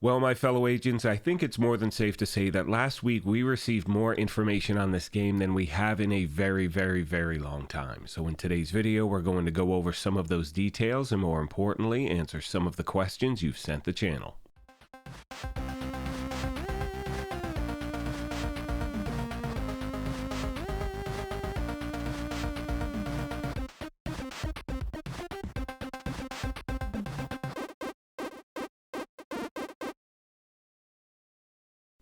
Well, my fellow agents, I think it's more than safe to say that last week we received more information on this game than we have in a very long time. So in today's video, we're going to go over some of those details and more importantly, answer some of the questions you've sent the channel.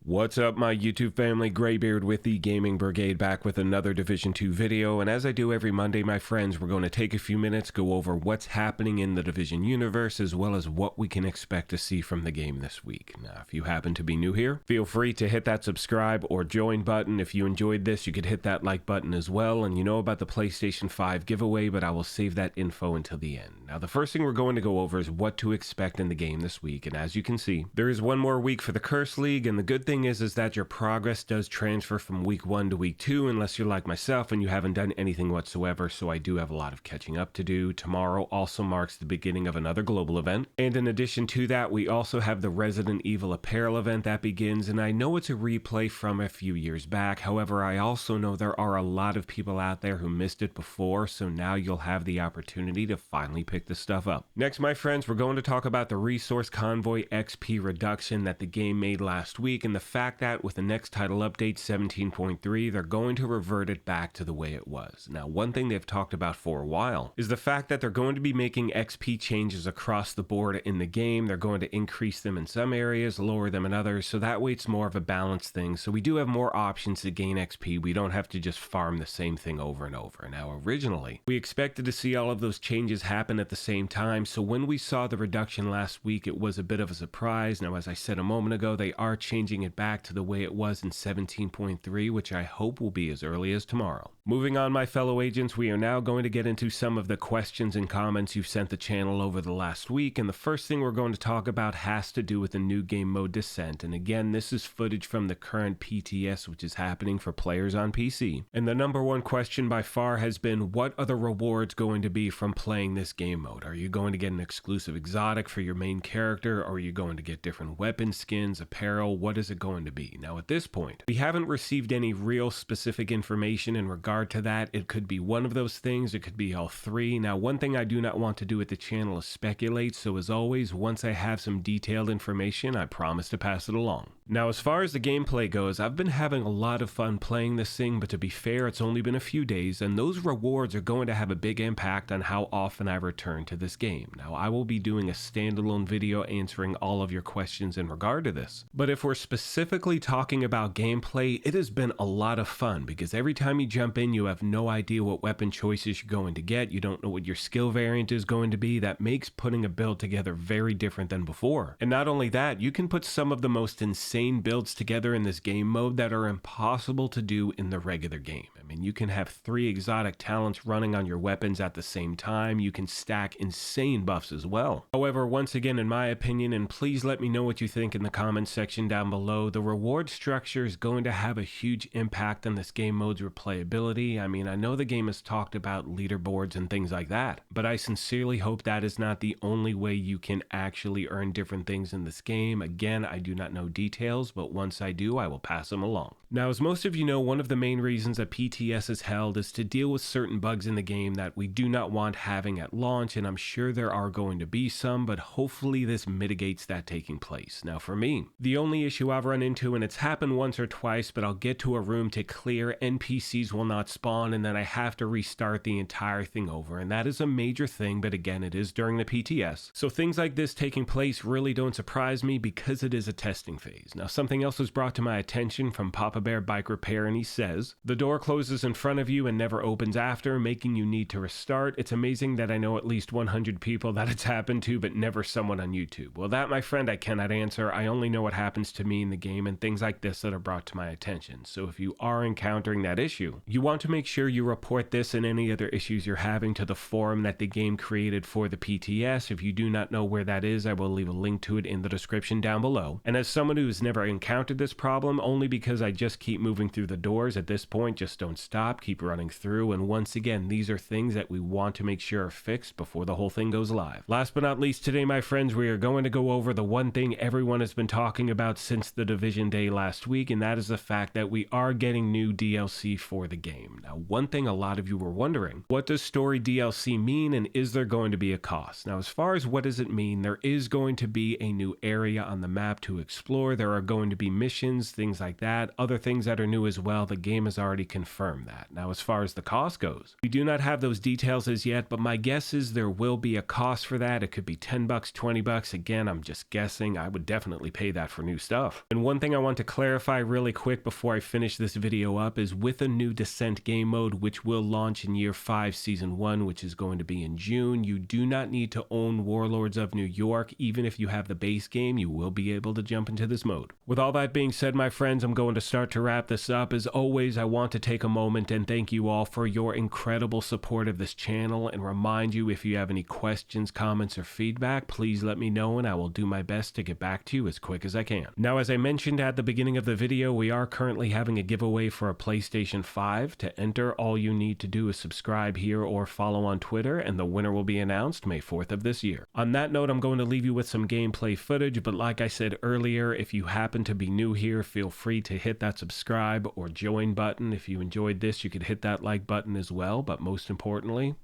What's up, my YouTube family? Graybeard with the Gaming Brigade, back with another Division 2 video, and as I do every Monday, my friends, we're going to take a few minutes, go over what's happening in the Division universe, as well as what we can expect to see from the game this week. Now, if you happen to be new here, feel free to hit that subscribe or join button. If you enjoyed this, you could hit that like button as well, and you know about the PlayStation 5 giveaway, but I will save that info until the end. Now, the first thing we're going to go over is what to expect in the game this week, and as you can see, there is one more week for the Curse League, and the good thing is that your progress does transfer from week 1 to week 2 unless you're like myself and you haven't done anything whatsoever, so I do have a lot of catching up to do. Tomorrow also marks the beginning of another global event, and in addition to that, we also have the Resident Evil Apparel event that begins, and I know it's a replay from a few years back. However, I also know there are a lot of people out there who missed it before, so now you'll have the opportunity to finally pick this stuff up. Next, my friends, we're going to talk about the Resource Convoy XP reduction that the game made last week, and the fact that with the next title update 17.3, they're going to revert it back to the way it was. Now, one thing they've talked about for a while is the fact that they're going to be making XP changes across the board in the game. They're going to increase them in some areas, lower them in others, so that way it's more of a balanced thing. So we do have more options to gain XP. We don't have to just farm the same thing over and over. Now, originally, we expected to see all of those changes happen at the same time, so when we saw the reduction last week, it was a bit of a surprise. Now, as I said a moment ago, they are changing it back to the way it was in 17.3, which I hope will be as early as tomorrow. Moving on, my fellow agents, we are now going to get into some of the questions and comments you've sent the channel over the last week, and the first thing we're going to talk about has to do with the new game mode Descent, and again, this is footage from the current PTS, which is happening for players on PC. And the number one question by far has been, what are the rewards going to be from playing this game mode? Are you going to get an exclusive exotic for your main character, or are you going to get different weapon skins, apparel? What is it going to be? Now, at this point, we haven't received any real specific information in regard to that. It could be one of those things, it could be all three. Now, one thing I do not want to do with the channel is speculate, so as always, once I have some detailed information, I promise to pass it along. Now, as far as the gameplay goes, I've been having a lot of fun playing this thing, but to be fair, it's only been a few days, and those rewards are going to have a big impact on how often I return to this game. Now, I will be doing a standalone video answering all of your questions in regard to this, but if we're specifically talking about gameplay, it has been a lot of fun because every time you jump in, you have no idea what weapon choices you're going to get. You don't know what your skill variant is going to be. That makes putting a build together very different than before. And not only that, you can put some of the most insane builds together in this game mode that are impossible to do in the regular game. I mean, you can have 3 exotic talents running on your weapons at the same time. You can stack insane buffs as well. However, once again, in my opinion, and please let me know what you think in the comments section down below, the reward structure is going to have a huge impact on this game mode's replayability. I mean, I know the game has talked about leaderboards and things like that, but I sincerely hope that is not the only way you can actually earn different things in this game. Again, I do not know details, but once I do, I will pass them along. Now, as most of you know, one of the main reasons that PTS is held is to deal with certain bugs in the game that we do not want having at launch, and I'm sure there are going to be some, but hopefully this mitigates that taking place. Now, for me, the only issue I've run into, and it's happened once or twice, but I'll get to a room to clear, NPCs will not spawn, and then I have to restart the entire thing over, and that is a major thing, but again, it is during the PTS. So things like this taking place really don't surprise me because it is a testing phase. Now, something else was brought to my attention from Papa Bear Bike Repair, and he says, the door closes in front of you and never opens after, making you need to restart. It's amazing that I know at least 100 people that it's happened to, but never someone on YouTube. Well, that, my friend, I cannot answer. I only know what happens to me in the game and things like this that are brought to my attention. So if you are encountering that issue, you want to make sure you report this and any other issues you're having to the forum that the game created for the PTS. If you do not know where that is, I will leave a link to it in the description down below. And as someone who is never encountered this problem, only because I just keep moving through the doors. At this point, just don't stop, keep running through, and once again, these are things that we want to make sure are fixed before the whole thing goes live. Last but not least, today, my friends, we are going to go over the one thing everyone has been talking about since the Division Day last week, and that is the fact that we are getting new DLC for the game. Now, one thing a lot of you were wondering, what does story DLC mean, and is there going to be a cost? Now, as far as what does it mean, there is going to be a new area on the map to explore. There are going to be missions, things like that, other things that are new as well. The game has already confirmed that. Now, as far as the cost goes, we do not have those details as yet, but my guess is there will be a cost for that. It could be $10, $20. Again, I'm just guessing. I would definitely pay that for new stuff. And one thing I want to clarify really quick before I finish this video up is with a new Descent game mode, which will launch in Year 5 Season 1, which is going to be in June, you do not need to own Warlords of New York. Even if you have the base game, you will be able to jump into this mode. With all that being said, my friends, I'm going to start to wrap this up. As always, I want to take a moment and thank you all for your incredible support of this channel, and remind you, if you have any questions, comments, or feedback, please let me know and I will do my best to get back to you as quick as I can. Now, as I mentioned at the beginning of the video, we are currently having a giveaway for a PlayStation 5. To enter, all you need to do is subscribe here or follow on Twitter, and the winner will be announced May 4th of this year. On that note, I'm going to leave you with some gameplay footage, but like I said earlier, if you happen to be new here, feel free to hit that subscribe or join button. If you enjoyed this, you could hit that like button as well, but most importantly,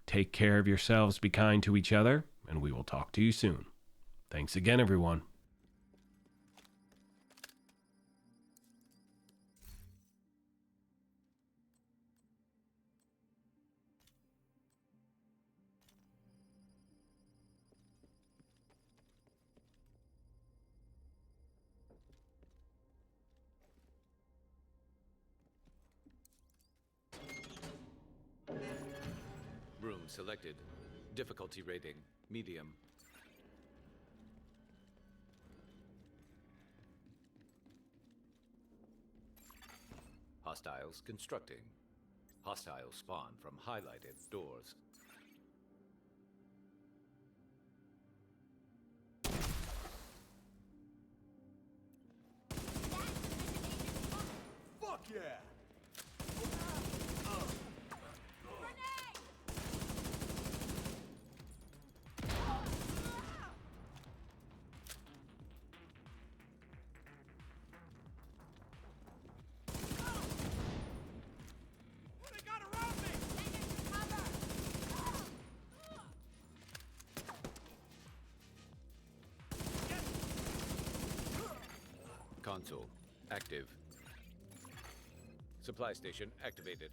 take care of yourselves, be kind to each other, and we will talk to you soon. Thanks again, everyone. Room selected. Difficulty rating, medium. Hostiles constructing. Hostiles spawn from highlighted doors. Fuck yeah! Console active. Supply station activated.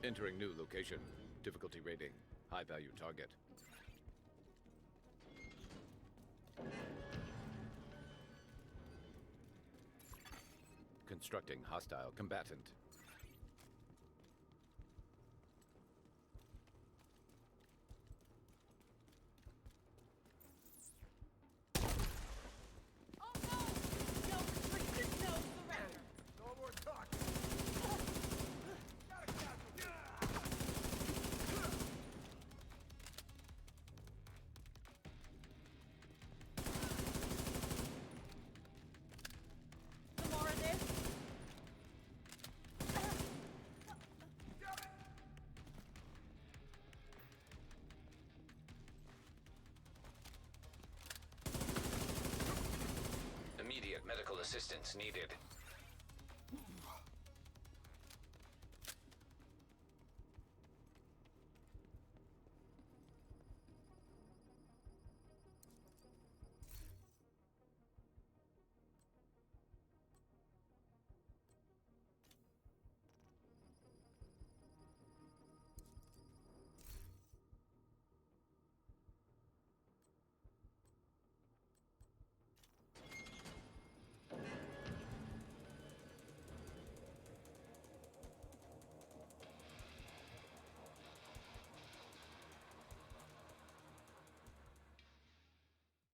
Entering new location. Difficulty rating. High value target. Constructing hostile combatant. Immediate medical assistance needed.